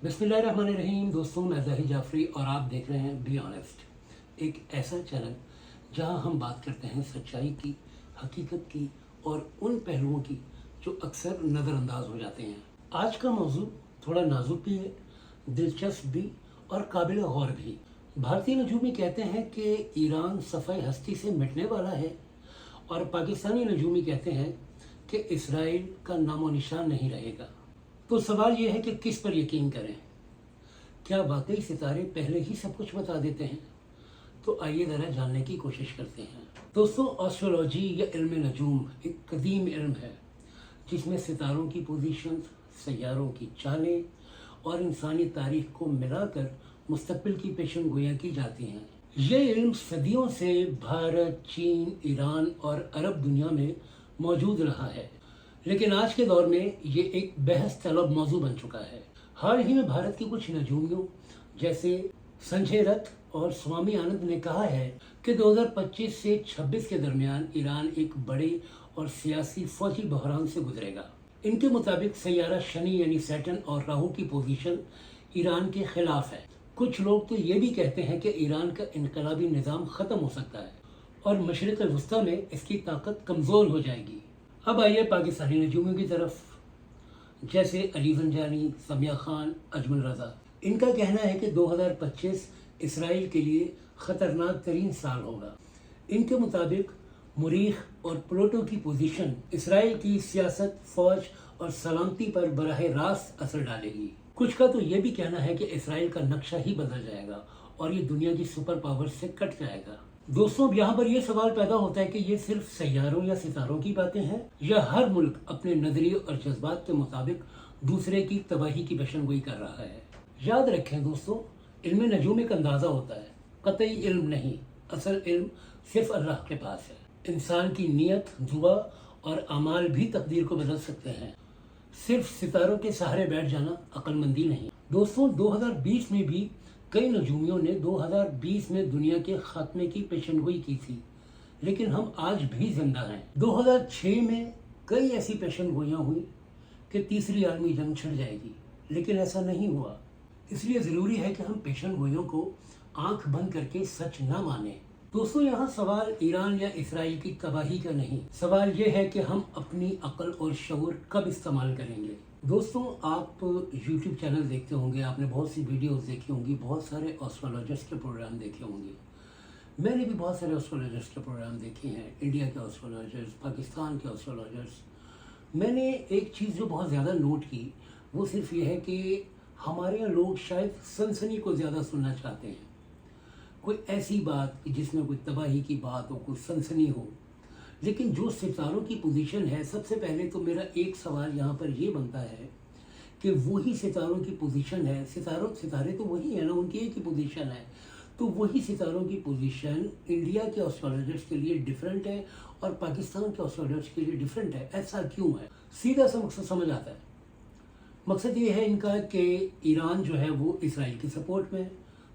बिस्मिल्लाहिर्रहमानिर्रहीम। दोस्तों, मैं ज़ाहिद जाफ़री और आप देख रहे हैं बी ऑनेस्ट, एक ऐसा चैनल जहां हम बात करते हैं सच्चाई की, हकीकत की और उन पहलुओं की जो अक्सर नज़रअंदाज हो जाते हैं। आज का मौजू थोड़ा नाजुक भी है, दिलचस्प भी और काबिल गौर भी। भारतीय नजूमी कहते हैं कि ईरान सफ़ाई हस्ती से मिटने वाला है और पाकिस्तानी नजूमी कहते हैं कि इसराइल का नामो निशान नहीं रहेगा। तो सवाल यह है कि किस पर यकीन करें? क्या वाकई सितारे पहले ही सब कुछ बता देते हैं? तो आइए ज़रा जानने की कोशिश करते हैं। दोस्तों, एस्ट्रोलॉजी या इल्म नजूम एक कदीम इल्म है जिसमें सितारों की पोजीशंस, सैयारों की चालें और इंसानी तारीख को मिलाकर मुस्तकबिल की पेशन गोइयाँ की जाती हैं। ये इल्म सदियों से भारत, चीन, ईरान और अरब दुनिया में मौजूद रहा है, लेकिन आज के दौर में ये एक बहस तलब मौजू बन चुका है। हाल ही में भारत के कुछ नजूमियों जैसे संजय रथ और स्वामी आनंद ने कहा है कि 2025 से 26 के दरमियान ईरान एक बड़े और सियासी फौजी बहरान से गुजरेगा। इनके मुताबिक सैयारा शनि यानी सैटर्न और राहु की पोजीशन ईरान के खिलाफ है। कुछ लोग तो ये भी कहते हैं कि ईरान का इनकलाबी निज़ाम ख़त्म हो सकता है और मशरिक़ वस्ता में इसकी ताकत कमज़ोर हो जाएगी। अब आइए पाकिस्तानी नजूमियों की तरफ, जैसे अली ज़ंजानी, समिया खान, अजमल रज़ा। इनका कहना है कि 2025 इसराइल के लिए ख़तरनाक तरीन साल होगा। इनके मुताबिक मुरीख और प्लूटो की पोजीशन इसराइल की सियासत, फौज और सलामती पर बराह रास्त असर डालेगी। कुछ का तो ये भी कहना है कि इसराइल का नक्शा ही बदल जाएगा और ये दुनिया की सुपर पावर से कट जाएगा। दोस्तों, अब यहाँ पर यह सवाल पैदा होता है कि ये सिर्फ सैयारों या सितारों की बातें हैं या हर मुल्क अपने नजरिए और जज्बात के मुताबिक दूसरे की तबाही की पेशनगोई कर रहा है। याद रखें दोस्तों, इल्म नजूम एक अंदाज़ा होता है, कतई इल्म नहीं। असल इल्म सिर्फ अल्लाह के पास है। इंसान की नीयत, दुआ और अमाल भी तकदीर को बदल सकते हैं। सिर्फ सितारों के सहारे बैठ जाना अक्लमंदी नहीं। दोस्तों, 2020 में भी कई नजूमियों ने 2020 में दुनिया के खात्मे की पेशनगोई की थी, लेकिन हम आज भी जिंदा हैं। 2006 में कई ऐसी पेशनगोइयाँ हुई कि तीसरी आलमी जंग छिड़ जाएगी, लेकिन ऐसा नहीं हुआ। इसलिए ज़रूरी है कि हम पेशनगोइयों को आंख बंद करके सच ना माने। दोस्तों, यहाँ सवाल ईरान या इसराइल की तबाही का नहीं, सवाल ये है कि हम अपनी अक्ल और शऊर कब इस्तेमाल करेंगे। दोस्तों, आप YouTube चैनल देखते होंगे, आपने बहुत सी वीडियोस देखी होंगी, बहुत सारे एस्ट्रोलॉजर्स के प्रोग्राम देखे होंगे। मैंने भी बहुत सारे एस्ट्रोलॉजर्स के प्रोग्राम देखे हैं, इंडिया के एस्ट्रोलॉजर्स, पाकिस्तान के एस्ट्रोलॉजर्स। मैंने एक चीज़ जो बहुत ज़्यादा नोट की वो सिर्फ ये है कि हमारे यहाँ लोग शायद सनसनी को ज़्यादा सुनना चाहते हैं। कोई ऐसी बात जिसमें कोई तबाही की बात हो, कोई सनसनी हो। लेकिन जो सितारों की पोजीशन है, सबसे पहले तो मेरा एक सवाल यहाँ पर ये बनता है कि वही सितारों की पोजीशन है, सितारे तो वही है ना, उनकी एक ही पोजीशन है, तो वही सितारों की पोजीशन इंडिया के एस्ट्रोलॉजर्स के लिए डिफरेंट है और पाकिस्तान के एस्ट्रोलॉजर्स के लिए डिफरेंट है। ऐसा क्यों है? सीधा सा मकसद समझ आता है। मकसद ये है इनका कि ईरान जो है वो इसराइल की सपोर्ट में है,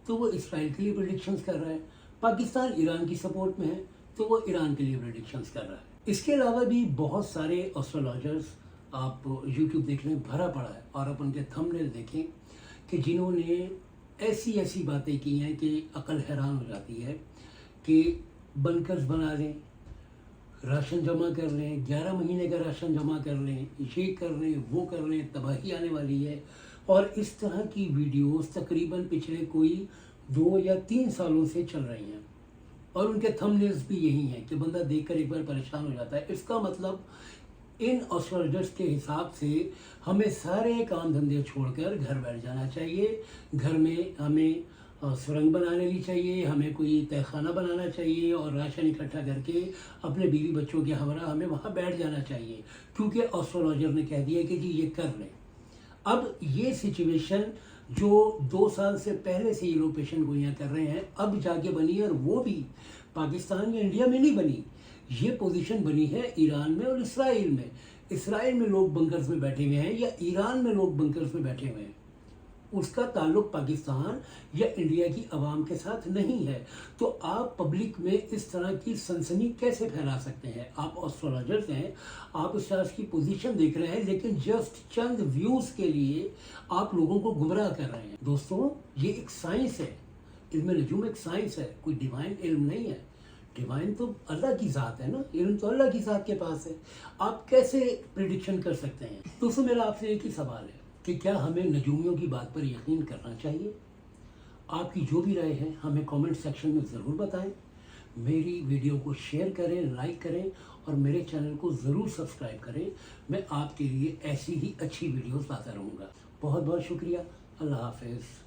तो वो इसराइल के लिए प्रेडिक्शंस कर रहा है। पाकिस्तान ईरान की सपोर्ट में है, तो वो ईरान के लिए प्रेडिक्शंस कर रहा है। इसके अलावा भी बहुत सारे एस्ट्रोलॉजर्स आप YouTube देख लें, भरा पड़ा है, और आप उनके थंबनेल देखें कि जिन्होंने ऐसी ऐसी बातें की हैं कि अकल हैरान हो जाती है कि बंकर्स बना लें, राशन जमा कर लें, 11 महीने का राशन जमा कर लें, ये कर लें, वो कर लें, तबाही आने वाली है। और इस तरह की वीडियोस तकरीबन पिछले कोई 2 या 3 सालों से चल रही हैं और उनके थंबनेल्स भी यही हैं कि बंदा देखकर एक बार परेशान हो जाता है। इसका मतलब इन एस्ट्रोलॉजर्स के हिसाब से हमें सारे काम धंधे छोड़कर घर बैठ जाना चाहिए। घर में हमें सुरंग बना लेनी चाहिए, हमें कोई तहखाना बनाना चाहिए और राशन इकट्ठा करके अपने बीवी बच्चों के हमरा हमें वहाँ बैठ जाना चाहिए, क्योंकि एस्ट्रोलॉजर ने कह दिया कि जी ये कर लें। अब ये सिचुएशन जो 2 साल से पहले से ये लोग पेशेंगोइयाँ कर रहे हैं, अब जाके बनी है, और वो भी पाकिस्तान या इंडिया में नहीं बनी। ये पोजीशन बनी है ईरान में और इसराइल में। इसराइल में लोग बंकर्स में बैठे हुए हैं या ईरान में लोग बंकर्स में बैठे हुए हैं। اس کا تعلق پاکستان یا انڈیا کی عوام کے ساتھ نہیں ہے. تو آپ پبلک میں اس طرح کی سنسنی کیسے پھیلا سکتے ہیں؟ آپ ایسٹرولوجرز ہیں، آپ اس طرح کی پوزیشن دیکھ رہے ہیں، لیکن جسٹ چند ویوز کے لیے آپ لوگوں کو گمراہ کر رہے ہیں. دوستوں، یہ ایک سائنس ہے، علم نجوم ایک سائنس ہے، کوئی ڈیوائن علم نہیں ہے. ڈیوائن تو اللہ کی ذات ہے نا، علم تو اللہ کی ذات کے پاس ہے. آپ کیسے پریڈکشن کر سکتے ہیں؟ دوستوں، میرا آپ سے ایک ہی سوال ہے کہ کیا ہمیں نجومیوں کی بات پر یقین کرنا چاہیے؟ آپ کی جو بھی رائے ہے ہمیں کامنٹ سیکشن میں ضرور بتائیں. میری ویڈیو کو شیئر کریں، لائک کریں اور میرے چینل کو ضرور سبسکرائب کریں. میں آپ کے لیے ایسی ہی اچھی ویڈیوز لاتا رہوں گا. بہت بہت شکریہ. اللہ حافظ.